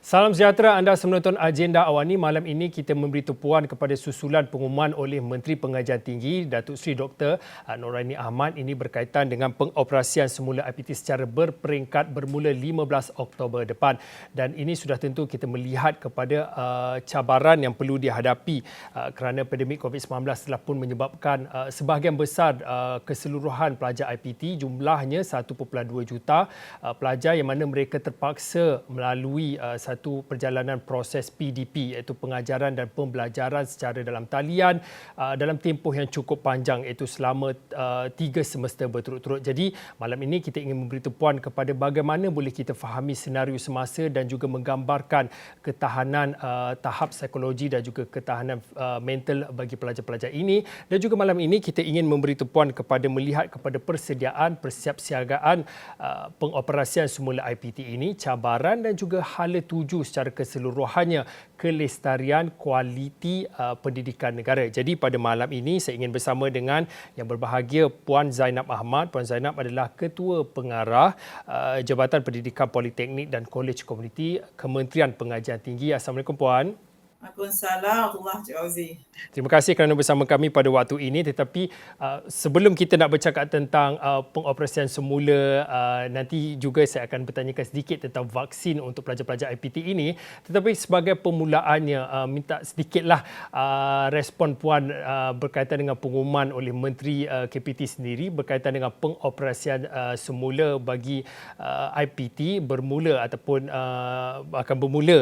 Salam sejahtera, anda menonton Agenda Awani. Malam ini kita memberi tumpuan kepada susulan pengumuman oleh Menteri Pengajian Tinggi Datuk Seri Dr. Noraini Ahmad. Ini berkaitan dengan pengoperasian semula IPT secara berperingkat bermula 15 Oktober depan. Dan ini sudah tentu kita melihat kepada cabaran yang perlu dihadapi kerana pandemik COVID-19 telah pun menyebabkan sebahagian besar keseluruhan pelajar IPT, jumlahnya 1.2 juta pelajar yang mana mereka terpaksa melalui satu perjalanan proses PDP, iaitu pengajaran dan pembelajaran secara dalam talian dalam tempoh yang cukup panjang, iaitu selama 3 semester berturut-turut. Jadi malam ini kita ingin memberi tumpuan kepada bagaimana boleh kita fahami senario semasa dan juga menggambarkan ketahanan tahap psikologi dan juga ketahanan mental bagi pelajar-pelajar ini. Dan juga malam ini kita ingin memberi tumpuan kepada melihat kepada persediaan, persiapsiagaan pengoperasian semula IPT ini, cabaran dan juga hala tuju secara keseluruhannya kelestarian kualiti pendidikan negara. Jadi pada malam ini saya ingin bersama dengan yang berbahagia Puan Zainab Ahmad. Puan Zainab adalah Ketua Pengarah Jabatan Pendidikan Politeknik dan Kolej Komuniti Kementerian Pengajian Tinggi. Assalamualaikum Puan. Waalaikumsalam warahmatullahi wabarakatuh. Terima kasih kerana bersama kami pada waktu ini. Tetapi sebelum kita nak bercakap tentang pengoperasian semula, nanti juga saya akan bertanyakan sedikit tentang vaksin untuk pelajar-pelajar IPT ini. Tetapi sebagai permulaannya, minta sedikitlah respon Puan berkaitan dengan pengumuman oleh Menteri KPT sendiri berkaitan dengan pengoperasian semula bagi IPT bermula ataupun akan bermula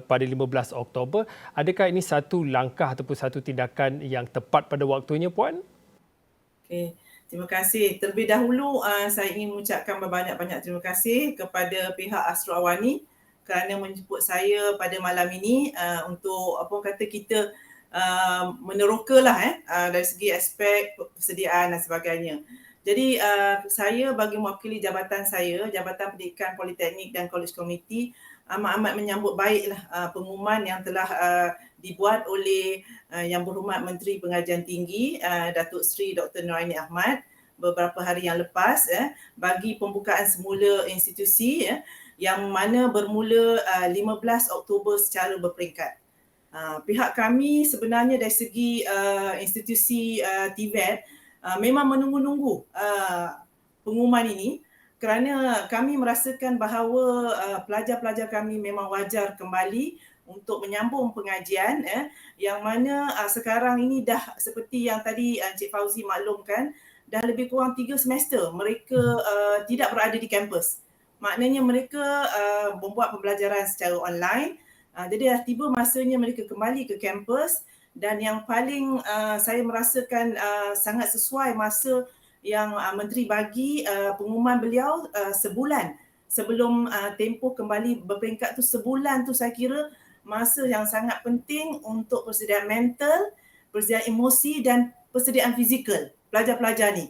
pada 15 Oktober. Adakah ini satu langkah ataupun satu tindakan yang tepat pada waktunya, Puan? Okey, terima kasih. Terlebih dahulu saya ingin mengucapkan berbanyak-banyak terima kasih kepada pihak Astro Awani kerana menjemput saya pada malam ini untuk kita menerokalah dari segi aspek persediaan dan sebagainya. Jadi saya bagi mewakili jabatan saya, Jabatan Pendidikan Politeknik dan Kolej Komuniti, amat-amat menyambut baiklah pengumuman yang telah dibuat oleh Yang Berhormat Menteri Pengajian Tinggi Datuk Seri Dr. Noraini Ahmad beberapa hari yang lepas bagi pembukaan semula institusi yang mana bermula 15 Oktober secara berperingkat. Pihak kami sebenarnya dari segi institusi TVET memang menunggu-nunggu pengumuman ini kerana kami merasakan bahawa pelajar-pelajar kami memang wajar kembali untuk menyambung pengajian yang mana sekarang ini dah seperti yang tadi Encik Fauzi maklumkan, dah lebih kurang 3 semester mereka tidak berada di kampus. Maknanya mereka membuat pembelajaran secara online. Jadi dah tiba masanya mereka kembali ke kampus dan yang paling saya merasakan sangat sesuai masa yang Menteri bagi pengumuman beliau sebulan sebelum tempoh kembali berperingkat tu. Sebulan tu saya kira masa yang sangat penting untuk persediaan mental, persediaan emosi dan persediaan fizikal pelajar-pelajar ni.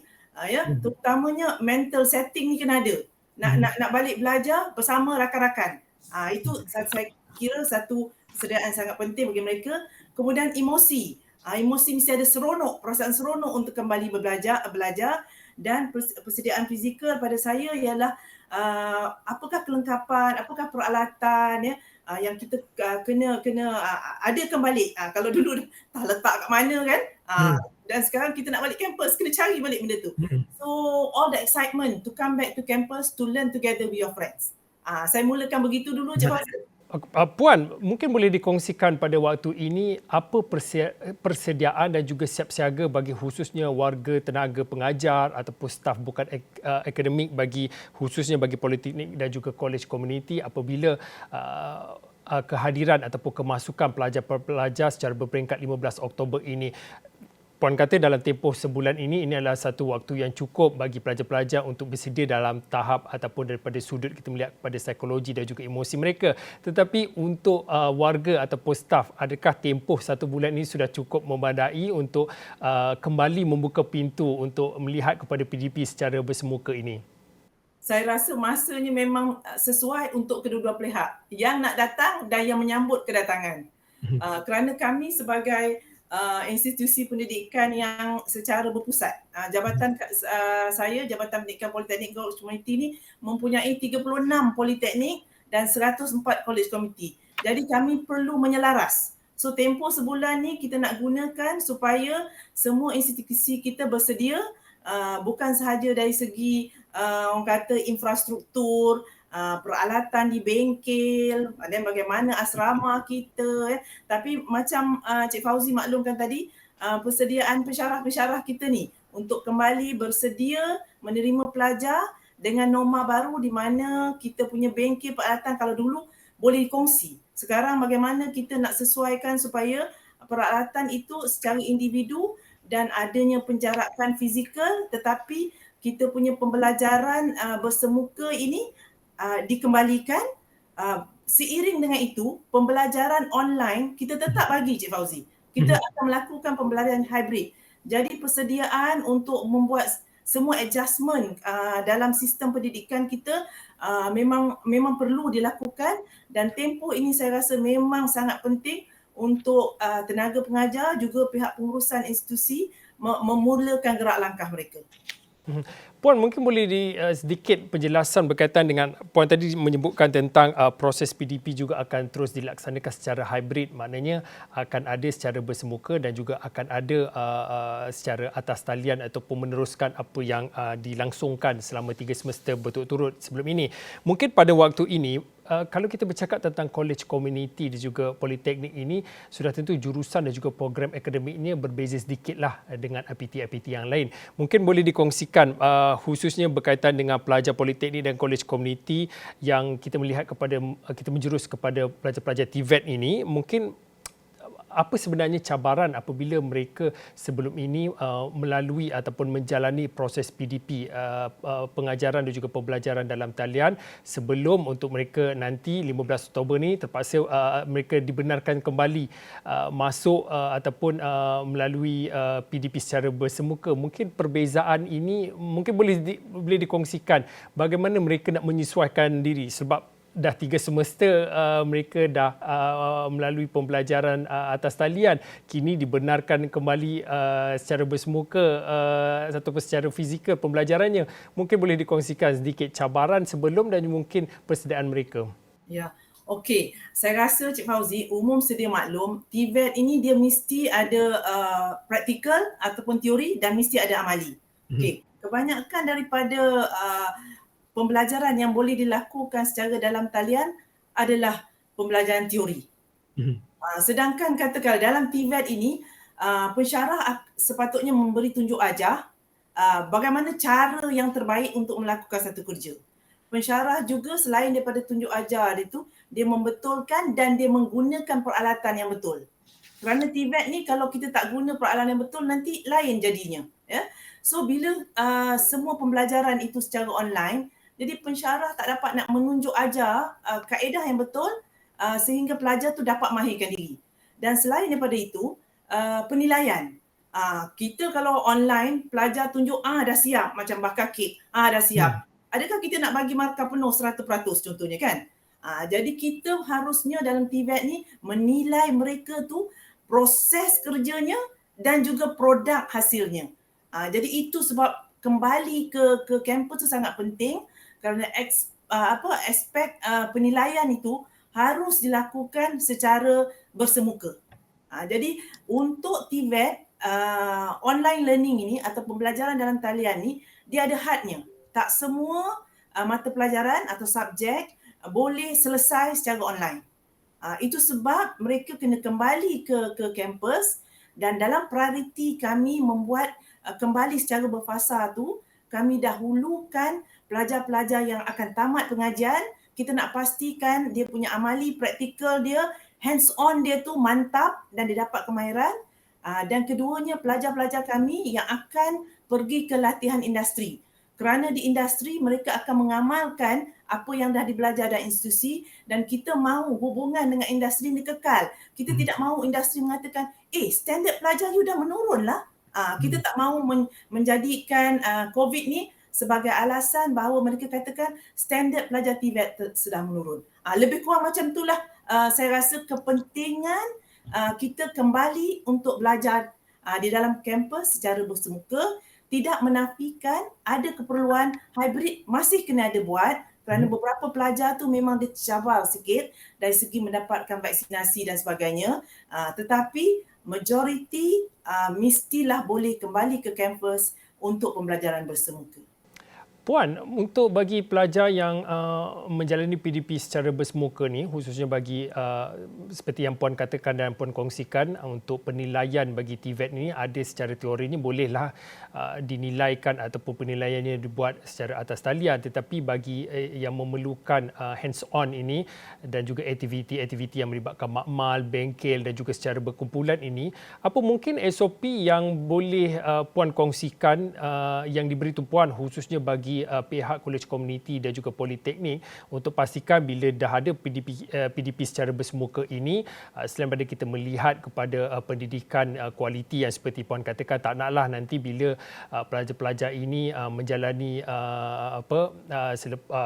Terutamanya mental setting ni kena ada. Nak balik belajar bersama rakan-rakan. Itu saya kira satu persediaan sangat penting bagi mereka. Kemudian emosi. Emosi mesti ada seronok, perasaan seronok untuk kembali belajar dan persediaan fizikal pada saya ialah apakah kelengkapan, apakah peralatan yang kita kena ada kembali. Kalau dulu tak letak kat mana kan, dan sekarang kita nak balik kampus, kena cari balik benda tu. So all the excitement to come back to campus to learn together with your friends. Saya mulakan begitu dulu Cik Fauzi. Puan, mungkin boleh dikongsikan pada waktu ini apa persediaan dan juga siap siaga bagi khususnya warga tenaga pengajar ataupun staf bukan akademik bagi khususnya bagi politeknik dan juga kolej komuniti apabila kehadiran ataupun kemasukan pelajar-pelajar secara berperingkat 15 Oktober ini. Puan kata dalam tempoh sebulan ini adalah satu waktu yang cukup bagi pelajar-pelajar untuk bersedia dalam tahap ataupun daripada sudut kita melihat kepada psikologi dan juga emosi mereka. Tetapi untuk warga ataupun staf, adakah tempoh satu bulan ini sudah cukup memadai untuk kembali membuka pintu untuk melihat kepada PDP secara bersemuka ini? Saya rasa masanya memang sesuai untuk kedua-dua pihak, yang nak datang dan yang menyambut kedatangan. Kerana kami sebagai institusi pendidikan yang secara berpusat. Jabatan saya, Jabatan Pendidikan Politeknik Kolej Komuniti ni mempunyai 36 politeknik dan 104 college committee. Jadi kami perlu menyelaras. So tempoh sebulan ni kita nak gunakan supaya semua institusi kita bersedia, bukan sahaja dari segi orang kata infrastruktur, peralatan di bengkel, dan bagaimana asrama kita, tapi macam Cik Fauzi maklumkan tadi, persediaan pensyarah-pensyarah kita ni untuk kembali bersedia menerima pelajar dengan norma baru di mana kita punya bengkel peralatan kalau dulu boleh dikongsi. Sekarang bagaimana kita nak sesuaikan supaya peralatan itu secara individu dan adanya penjarakan fizikal, tetapi kita punya pembelajaran bersemuka ini dikembalikan. Seiring dengan itu, pembelajaran online kita tetap bagi, Cik Fauzi. Kita akan melakukan pembelajaran hybrid. Jadi persediaan untuk membuat semua adjustment dalam sistem pendidikan kita memang perlu dilakukan, dan tempoh ini saya rasa memang sangat penting untuk tenaga pengajar juga pihak pengurusan institusi memulakan gerak langkah mereka. Puan, mungkin boleh sedikit penjelasan berkaitan dengan Puan tadi menyebutkan tentang proses PDP juga akan terus dilaksanakan secara hybrid, maknanya akan ada secara bersemuka dan juga akan ada secara atas talian ataupun meneruskan apa yang dilangsungkan selama 3 semester berturut-turut sebelum ini. Mungkin pada waktu ini, kalau kita bercakap tentang college community dan juga politeknik ini, sudah tentu jurusan dan juga program akademiknya berbeza sedikitlah dengan IPT-IPT yang lain. Mungkin boleh dikongsikan khususnya berkaitan dengan pelajar politeknik dan college community yang kita melihat kita menjurus kepada pelajar-pelajar TVET ini, mungkin apa sebenarnya cabaran apabila mereka sebelum ini melalui ataupun menjalani proses PDP, pengajaran dan juga pembelajaran dalam talian, sebelum untuk mereka nanti 15 Oktober ni terpaksa mereka dibenarkan kembali masuk ataupun melalui PDP secara bersemuka. Mungkin perbezaan ini mungkin boleh dikongsikan bagaimana mereka nak menyesuaikan diri, sebab dah 3 semester mereka dah melalui pembelajaran atas talian, kini dibenarkan kembali secara bersemuka ataupun secara fizikal pembelajarannya. Mungkin boleh dikongsikan sedikit cabaran sebelum dan mungkin persediaan mereka. Ya, okey. Saya rasa Cik Fauzi, umum sedia maklum, TVET ini dia mesti ada praktikal ataupun teori dan mesti ada amali. Okey, kebanyakan daripada pembelajaran yang boleh dilakukan secara dalam talian adalah pembelajaran teori. Sedangkan katakan dalam TVET ini, pensyarah sepatutnya memberi tunjuk ajar bagaimana cara yang terbaik untuk melakukan satu kerja. Pensyarah juga selain daripada tunjuk ajar itu, dia membetulkan dan dia menggunakan peralatan yang betul. Kerana TVET ni kalau kita tak guna peralatan yang betul, nanti lain jadinya. Ya? So bila semua pembelajaran itu secara online, jadi pensyarah tak dapat nak menunjuk ajar kaedah yang betul sehingga pelajar tu dapat mahirkan diri. Dan selain daripada itu, penilaian. Kita kalau online, pelajar tunjuk dah siap, macam bakar kek, dah siap. Adakah kita nak bagi markah penuh 100% contohnya kan? Jadi kita harusnya dalam TVET ni menilai mereka tu proses kerjanya dan juga produk hasilnya. Jadi itu sebab kembali ke kampus tu sangat penting, kerana aspek penilaian itu harus dilakukan secara bersemuka. Jadi untuk TVET, online learning ini atau pembelajaran dalam talian ni, dia ada hadnya. Tak semua mata pelajaran atau subjek boleh selesai secara online. Itu sebab mereka kena kembali ke kampus, dan dalam prioriti kami membuat kembali secara berfasa tu, kami dahulukan pelajar-pelajar yang akan tamat pengajian. Kita nak pastikan dia punya amali, praktikal dia, hands-on dia tu mantap dan dia dapat kemahiran. Dan keduanya, pelajar-pelajar kami yang akan pergi ke latihan industri. Kerana di industri mereka akan mengamalkan apa yang dah dibelajar dalam institusi, dan kita mahu hubungan dengan industri ini kekal. Kita tidak mahu industri mengatakan, standard pelajar you dah menurun lah. Kita tak mahu menjadikan COVID ni sebagai alasan bahawa mereka katakan standard pelajar TVET sudah menurun. Lebih kurang macam itulah saya rasa kepentingan kita kembali untuk belajar di dalam kampus secara bersemuka, tidak menafikan ada keperluan hybrid masih kena ada buat, kerana beberapa pelajar tu memang dia tercabar sikit dari segi mendapatkan vaksinasi dan sebagainya. Tetapi majoriti mestilah boleh kembali ke kampus untuk pembelajaran bersemuka. Puan, untuk bagi pelajar yang menjalani PDP secara bersemuka ni, khususnya bagi seperti yang Puan katakan dan Puan kongsikan, untuk penilaian bagi TVET ni ada secara teori ni bolehlah dinilaikan ataupun penilaiannya dibuat secara atas talian, tetapi bagi yang memerlukan hands-on ini dan juga aktiviti-aktiviti yang melibatkan makmal, bengkel dan juga secara berkumpulan ini, apa mungkin SOP yang boleh Puan kongsikan yang diberi tumpuan khususnya bagi pihak kolej komuniti dan juga politeknik untuk pastikan bila dah ada PDP secara bersemuka ini, selain daripada kita melihat kepada pendidikan kualiti yang seperti Puan katakan, tak naklah nanti bila pelajar-pelajar ini menjalani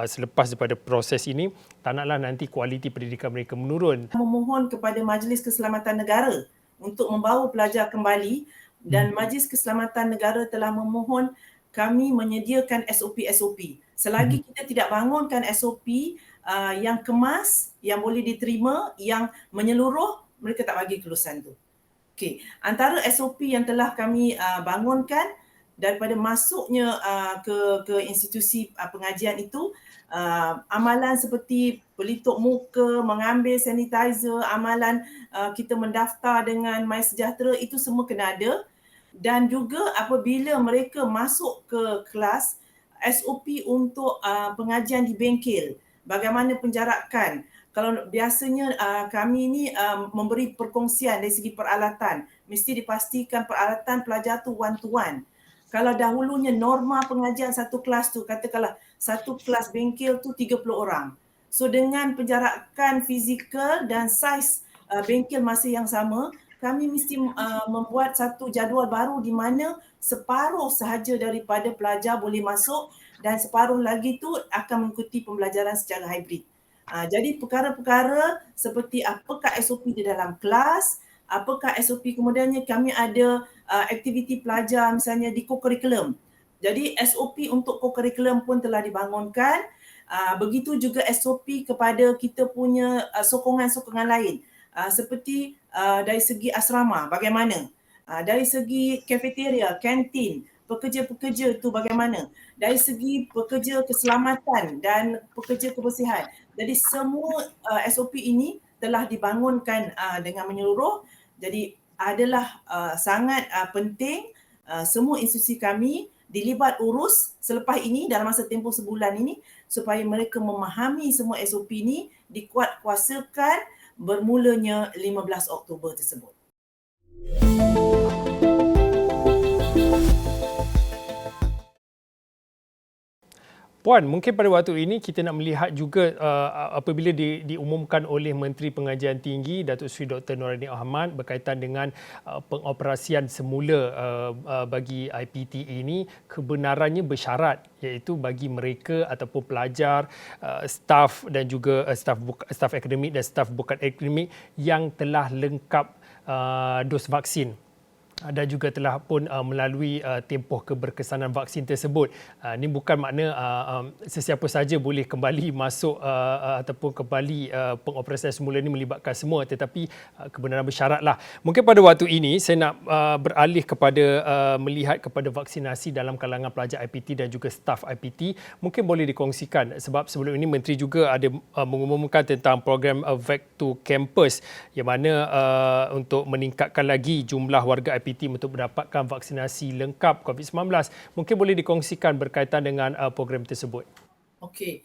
selepas daripada proses ini, tak naklah nanti kualiti pendidikan mereka menurun. Memohon kepada Majlis Keselamatan Negara untuk membawa pelajar kembali, dan Majlis Keselamatan Negara telah memohon kami menyediakan SOP-SOP. Selagi kita tidak bangunkan SOP yang kemas, yang boleh diterima, yang menyeluruh, mereka tak bagi kelulusan tu. Okey, antara SOP yang telah kami bangunkan daripada masuknya ke institusi pengajian itu, amalan seperti pelitup muka, mengambil sanitizer, amalan kita mendaftar dengan MySejahtera, itu semua kena ada. Dan juga apabila mereka masuk ke kelas, SOP untuk pengajian di bengkel, bagaimana penjarakan. Kalau biasanya kami ni memberi perkongsian dari segi peralatan, mesti dipastikan peralatan pelajar tu one to one. Kalau dahulunya norma pengajian satu kelas tu, katakanlah satu kelas bengkel tu 30 orang. So dengan penjarakan fizikal dan saiz bengkel masih yang sama, kami mesti membuat satu jadual baru di mana separuh sahaja daripada pelajar boleh masuk dan separuh lagi tu akan mengikuti pembelajaran secara hybrid. Jadi perkara-perkara seperti apakah SOP di dalam kelas, apakah SOP kemudiannya kami ada aktiviti pelajar misalnya di co-curriculum. Jadi SOP untuk co-curriculum pun telah dibangunkan. Begitu juga SOP kepada kita punya sokongan-sokongan lain. Seperti dari segi asrama bagaimana, dari segi kafeteria, kantin, pekerja-pekerja tu bagaimana, dari segi pekerja keselamatan dan pekerja kebersihan. Jadi semua SOP ini telah dibangunkan dengan menyeluruh. Jadi adalah sangat penting semua institusi kami dilibat urus selepas ini dalam masa tempoh sebulan ini supaya mereka memahami semua SOP ini, dikuatkuasakan bermulanya 15 Oktober tersebut. Puan, mungkin pada waktu ini kita nak melihat juga apabila diumumkan oleh Menteri Pengajian Tinggi Datuk Seri Dr. Noraini Ahmad berkaitan dengan pengoperasian semula bagi IPT ini, kebenarannya bersyarat, iaitu bagi mereka ataupun pelajar, staf dan juga staf akademik dan staf bukan akademik yang telah lengkap dos vaksin dan juga telah pun melalui tempoh keberkesanan vaksin tersebut. Ini bukan makna sesiapa saja boleh kembali masuk ataupun kembali pengoperasian semula ini melibatkan semua, tetapi kebenaran bersyaratlah. Mungkin pada waktu ini saya nak beralih kepada melihat kepada vaksinasi dalam kalangan pelajar IPT dan juga staf IPT. Mungkin boleh dikongsikan sebab sebelum ini Menteri juga ada mengumumkan tentang program Back to Campus yang mana untuk meningkatkan lagi jumlah warga IPT untuk mendapatkan vaksinasi lengkap COVID-19. Mungkin boleh dikongsikan berkaitan dengan program tersebut. Okey,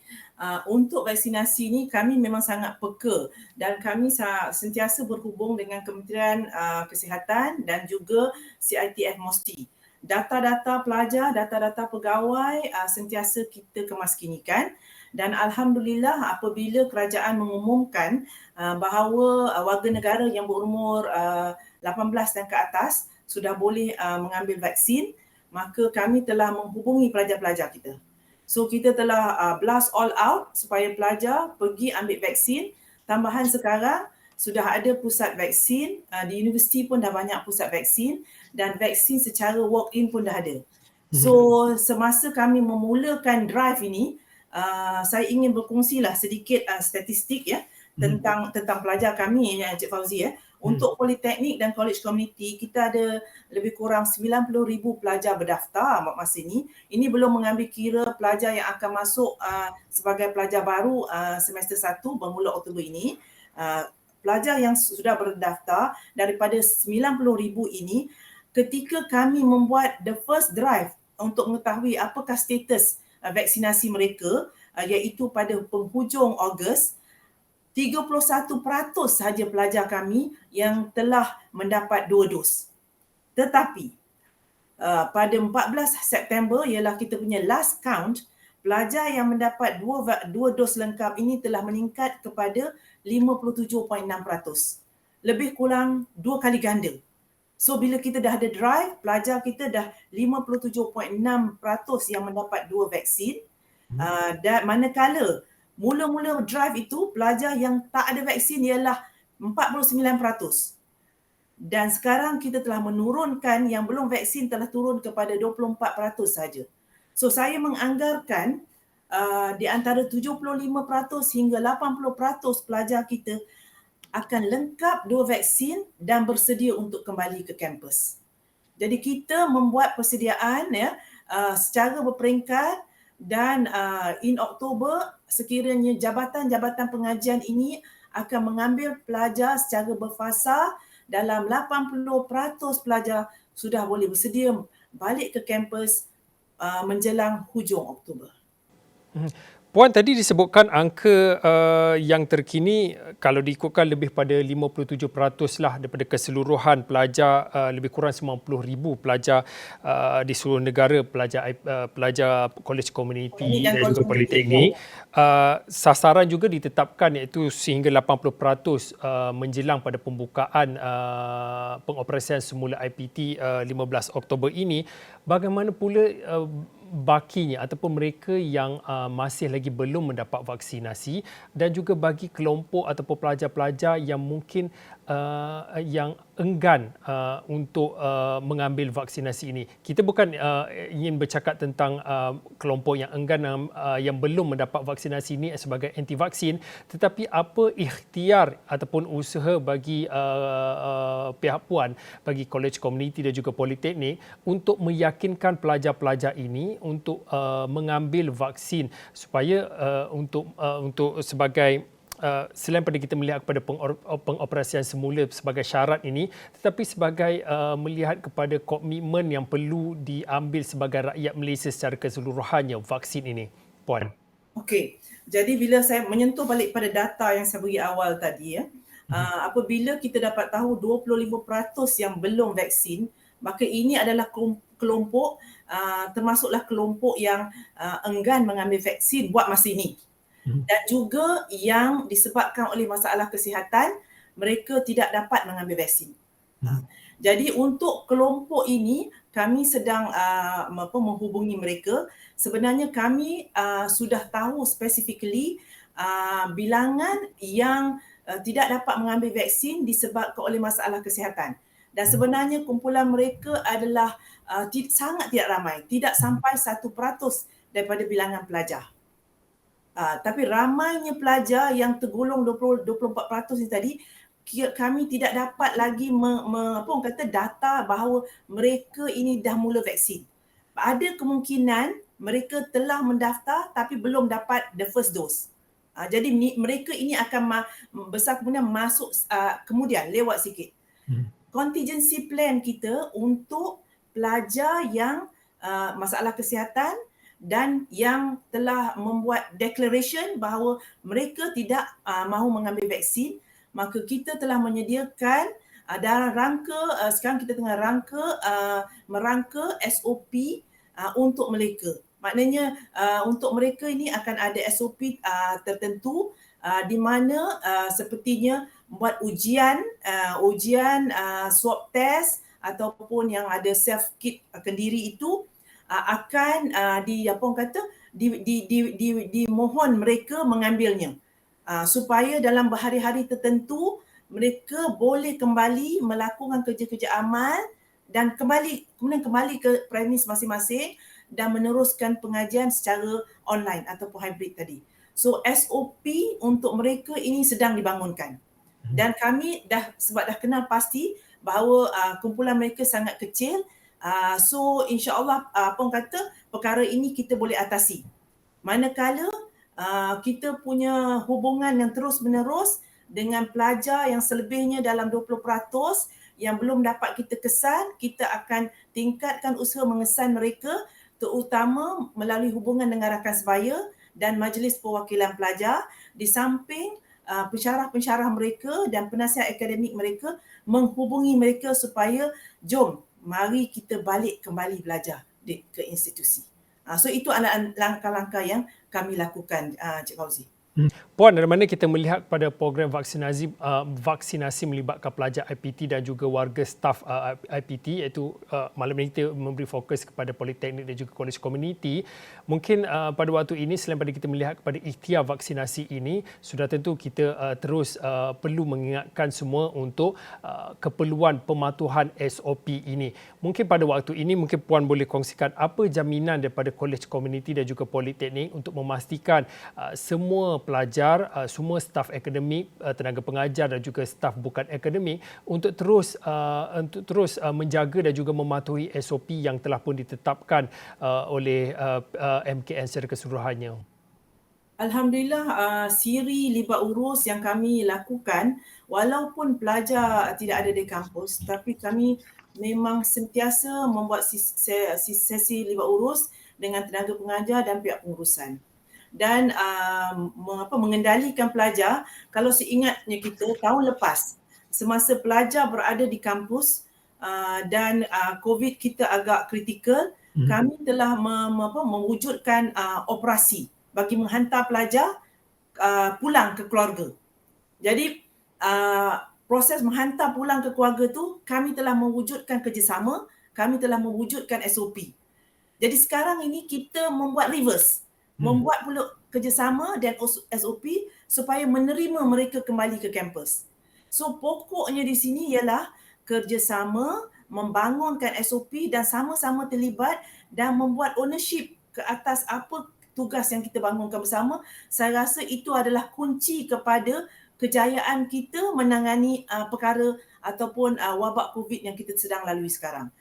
untuk vaksinasi ni kami memang sangat peka dan kami sentiasa berhubung dengan Kementerian Kesihatan dan juga CITF MOSTI. Data-data pelajar, data-data pegawai sentiasa kita kemaskinikan. Dan Alhamdulillah apabila kerajaan mengumumkan bahawa warga negara yang berumur 18 dan ke atas sudah boleh mengambil vaksin, maka kami telah menghubungi pelajar-pelajar kita. So kita telah blast all out supaya pelajar pergi ambil vaksin. Tambahan sekarang sudah ada pusat vaksin, di universiti pun dah banyak pusat vaksin dan vaksin secara walk-in pun dah ada. So semasa kami memulakan drive ini, saya ingin berkongsilah sedikit statistik ya tentang pelajar kami ya Encik Fauzi ya. Untuk politeknik dan college community kita ada lebih kurang 90,000 pelajar berdaftar masa ini. Ini belum mengambil kira pelajar yang akan masuk sebagai pelajar baru semester 1 bermula Oktober ini. Pelajar yang sudah berdaftar daripada 90,000 ini, ketika kami membuat the first drive untuk mengetahui apakah status vaksinasi mereka, iaitu pada penghujung Ogos, 31% sahaja pelajar kami yang telah mendapat 2 dos. Tetapi pada 14 September ialah kita punya last count, pelajar yang mendapat 2 dos lengkap ini telah meningkat kepada 57.6%. Lebih kurang 2 kali ganda. So bila kita dah ada drive, pelajar kita dah 57.6% yang mendapat 2 vaksin. Dan manakala mula-mula drive itu pelajar yang tak ada vaksin ialah 49%. Dan sekarang kita telah menurunkan yang belum vaksin telah turun kepada 24% saja. So saya menganggarkan di antara 75% hingga 80% pelajar kita akan lengkap 2 vaksin dan bersedia untuk kembali ke kampus. Jadi kita membuat persediaan ya secara berperingkat dan in Oktober sekiranya jabatan-jabatan pengajian ini akan mengambil pelajar secara berfasa, dalam 80% pelajar sudah boleh bersedia balik ke kampus menjelang hujung Oktober. Puan tadi disebutkan angka yang terkini kalau diikutkan lebih pada 57% lah daripada keseluruhan pelajar, lebih kurang 90,000 pelajar di seluruh negara, pelajar college community dan juga politeknik. Sasaran juga ditetapkan iaitu sehingga 80% menjelang pada pembukaan pengoperasian semula IPT 15 Oktober ini. Bagaimana pula bakinya ataupun mereka yang masih lagi belum mendapat vaksinasi dan juga bagi kelompok ataupun pelajar-pelajar yang mungkin yang enggan untuk mengambil vaksinasi ini. Kita bukan ingin bercakap tentang kelompok yang enggan yang belum mendapat vaksinasi ini sebagai anti vaksin, tetapi apa ikhtiar ataupun usaha bagi pihak Puan, bagi college community dan juga politeknik untuk meyakinkan pelajar-pelajar ini untuk mengambil vaksin supaya untuk sebagai selain pada kita melihat kepada pengoperasian semula sebagai syarat ini, tetapi sebagai melihat kepada komitmen yang perlu diambil sebagai rakyat Malaysia secara keseluruhannya vaksin ini, Puan. Okey, jadi bila saya menyentuh balik pada data yang saya bagi awal tadi ya, apabila kita dapat tahu 25% yang belum vaksin, maka ini adalah kelompok termasuklah kelompok yang enggan mengambil vaksin buat masa ini. Dan juga yang disebabkan oleh masalah kesihatan, mereka tidak dapat mengambil vaksin. Jadi untuk kelompok ini, kami sedang menghubungi mereka. Sebenarnya kami sudah tahu specifically bilangan yang tidak dapat mengambil vaksin disebabkan oleh masalah kesihatan. Dan sebenarnya kumpulan mereka adalah sangat tidak ramai, tidak sampai 1% daripada bilangan pelajar. Tapi ramainya pelajar yang tergolong 24% ini tadi, kami tidak dapat lagi data bahawa mereka ini dah mula vaksin. Ada kemungkinan mereka telah mendaftar tapi belum dapat the first dose. Jadi mereka ini akan besar kemungkinan masuk kemudian lewat sikit. Contingency plan kita untuk pelajar yang masalah kesihatan dan yang telah membuat declaration bahawa mereka tidak mahu mengambil vaksin, maka kita telah menyediakan dalam rangka sekarang kita tengah merangka SOP untuk mereka. Maknanya untuk mereka ini akan ada SOP tertentu di mana sepertinya buat ujian swab test ataupun yang ada self kit kendiri itu akan dimohon mereka mengambilnya supaya dalam hari-hari tertentu mereka boleh kembali melakukan kerja-kerja amal dan kemudian kembali ke premis masing-masing dan meneruskan pengajian secara online ataupun hybrid tadi. So SOP untuk mereka ini sedang dibangunkan. Dan kami sebab dah kenal pasti bahawa kumpulan mereka sangat kecil, so insya-Allah apa orang kata perkara ini kita boleh atasi. Manakala kita punya hubungan yang terus-menerus dengan pelajar yang selebihnya dalam 20% yang belum dapat kita kesan, kita akan tingkatkan usaha mengesan mereka terutama melalui hubungan dengan rakan sebaya dan majlis perwakilan pelajar di samping pensyarah-pensyarah mereka dan penasihat akademik mereka menghubungi mereka supaya jom mari kita balik kembali belajar ke institusi. So itu adalah langkah-langkah yang kami lakukan, Cik Fauzi. Puan, dari mana kita melihat pada program vaksinasi melibatkan pelajar IPT dan juga warga staf IPT, iaitu malam ini kita memberi fokus kepada politeknik dan juga kolej komuniti. Mungkin pada waktu ini selain pada kita melihat kepada ikhtiar vaksinasi ini, sudah tentu kita terus perlu mengingatkan semua untuk keperluan pematuhan SOP ini. Mungkin pada waktu ini mungkin Puan boleh kongsikan apa jaminan daripada kolej komuniti dan juga politeknik untuk memastikan semua pelajar, semua staf akademik, tenaga pengajar dan juga staf bukan akademik untuk terus menjaga dan juga mematuhi SOP yang telah pun ditetapkan oleh MKN secara keseluruhannya. Alhamdulillah, siri libat urus yang kami lakukan walaupun pelajar tidak ada di kampus, tapi kami memang sentiasa membuat sesi libat urus dengan tenaga pengajar dan pihak pengurusan. Dan mengendalikan pelajar. Kalau seingatnya kita tahun lepas semasa pelajar berada di kampus dan COVID kita agak kritikal, kami telah mewujudkan operasi bagi menghantar pelajar pulang ke keluarga. Jadi proses menghantar pulang ke keluarga tu kami telah mewujudkan kerjasama, kami telah mewujudkan SOP. Jadi sekarang ini kita membuat reverse. Membuat pula kerjasama dan SOP supaya menerima mereka kembali ke kampus. So pokoknya di sini ialah kerjasama, membangunkan SOP dan sama-sama terlibat dan membuat ownership ke atas apa tugas yang kita bangunkan bersama. Saya rasa itu adalah kunci kepada kejayaan kita menangani perkara ataupun wabak COVID yang kita sedang lalui sekarang.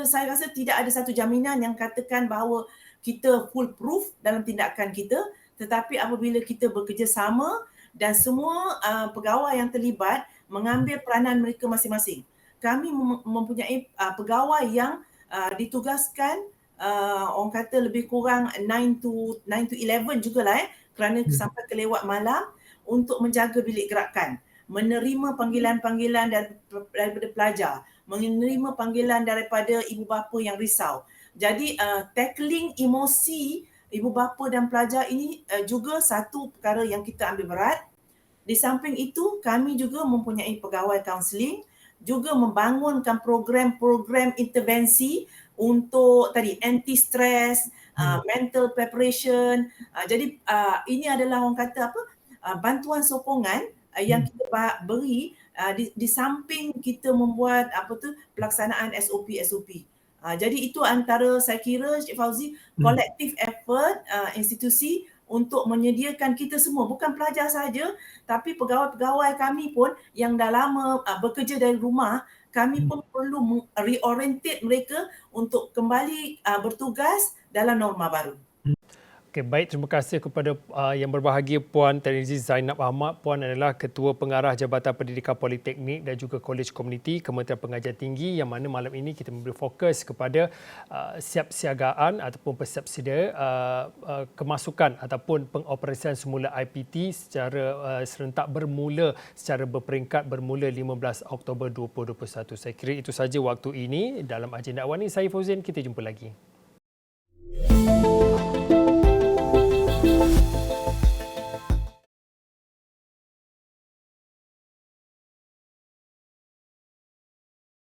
Saya rasa tidak ada satu jaminan yang katakan bahawa kita foolproof dalam tindakan kita, tetapi apabila kita bekerjasama dan semua pegawai yang terlibat mengambil peranan mereka masing-masing. Kami mempunyai pegawai yang ditugaskan orang kata lebih kurang 9 to 11 jugalah kerana sampai kelewat malam untuk menjaga bilik gerakan, menerima panggilan-panggilan daripada pelajar, menerima panggilan daripada ibu bapa yang risau. Jadi tackling emosi ibu bapa dan pelajar ini juga satu perkara yang kita ambil berat. Di samping itu, kami juga mempunyai pegawai kaunseling, juga membangunkan program-program intervensi untuk anti-stress, mental preparation. Jadi ini adalah orang kata bantuan sokongan yang kita beri di samping kita membuat pelaksanaan SOP. Jadi itu antara saya kira Cik Fauzi collective effort institusi untuk menyediakan kita semua, bukan pelajar saja tapi pegawai-pegawai kami pun yang dah lama bekerja dari rumah, kami pun perlu reorientate mereka untuk kembali bertugas dalam norma baru. Okay, baik, terima kasih kepada yang berbahagia Puan Tan Sri Zainab Ahmad. Puan adalah Ketua Pengarah Jabatan Pendidikan Politeknik dan juga Kolej Komuniti Kementerian Pengajian Tinggi, yang mana malam ini kita memberi fokus kepada siapsiagaan ataupun persepsia kemasukan ataupun pengoperasian semula IPT secara serentak secara berperingkat bermula 15 Oktober 2021. Saya kira itu saja waktu ini dalam agenda awal ini. Saya Fauzin, kita jumpa lagi.